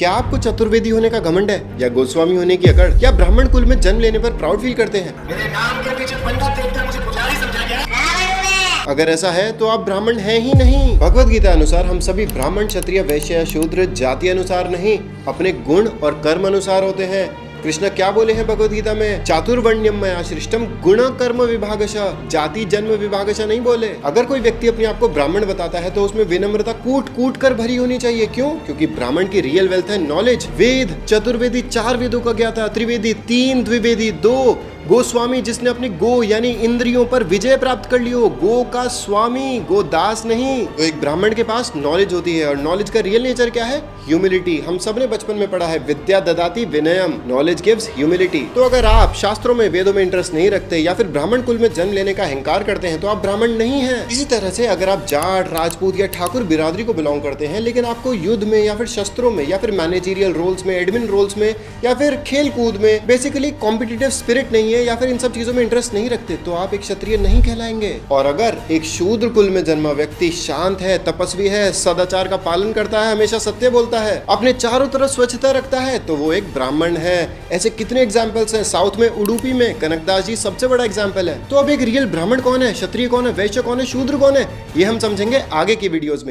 क्या आपको चतुर्वेदी होने का घमंड है, या गोस्वामी होने की अकड़, या ब्राह्मण कुल में जन्म लेने पर प्राउड फील करते हैं? मेरे नाम के पीछे पंडा देखकर मुझे पुजारी समझा गया। अगर ऐसा है तो आप ब्राह्मण हैं ही नहीं। भगवत गीता अनुसार हम सभी ब्राह्मण, क्षत्रिय, वैश्य, शूद्र जाति अनुसार नहीं, अपने गुण और कर्म अनुसार होते हैं। कृष्ण क्या बोले हैं भगवत गीता में? चातुर्वर्ण्यम मया सृष्टम गुण कर्म विभागशः, जाति जन्म विभागशः नहीं बोले। अगर कोई व्यक्ति अपने आप को ब्राह्मण बताता है तो उसमें विनम्रता कूट कूट कर भरी होनी चाहिए। क्यों? क्योंकि ब्राह्मण की रियल वेल्थ है नॉलेज। वेद, चतुर्वेदी 4 वेदों का ज्ञाता, त्रिवेदी 3, द्विवेदी 2, गोस्वामी जिसने अपनी गो यानी इंद्रियों पर विजय प्राप्त कर लियो, गो का स्वामी, गो दास नहीं। तो एक ब्राह्मण के पास नॉलेज होती है, और नॉलेज का रियल नेचर क्या है? ह्यूमिलिटी। हम सबने बचपन में पढ़ा है, विद्या ददाति विनयम, नॉलेज गिव्स ह्यूमिलिटी। तो अगर आप शास्त्रों में, वेदों में इंटरेस्ट नहीं रखते या फिर ब्राह्मण कुल में जन्म लेने का अहंकार करते हैं तो आप ब्राह्मण नहीं हैं। इसी तरह से अगर आप जाट, राजपूत या ठाकुर बिरादरी को बिलोंग करते हैं, लेकिन आपको युद्ध में या फिर शस्त्रों में या फिर मैनेजरियल रोल्स में, एडमिन रोल्स में या फिर खेल कूद में बेसिकली कॉम्पिटिटिव स्पिरिट नहीं है या फिर इन सब चीजों में इंटरेस्ट नहीं रखते, तो आप एक क्षत्रिय नहीं कहलाएंगे। और अगर एक शूद्र कुल में जन्मा व्यक्ति शांत है, तपस्वी है, सदाचार का पालन करता है, हमेशा सत्य बोलता है, अपने चारों तरफ स्वच्छता रखता है, तो वो एक ब्राह्मण है। ऐसे कितने एग्जाम्पल्स हैं। साउथ में उडुपी में कनकदास जी सबसे बड़ा एग्जाम्पल है। तो अब एक रियल ब्राह्मण कौन है, क्षत्रिय कौन है, वैश्य कौन है, शूद्र कौन है, ये हम समझेंगे आगे की वीडियोस में।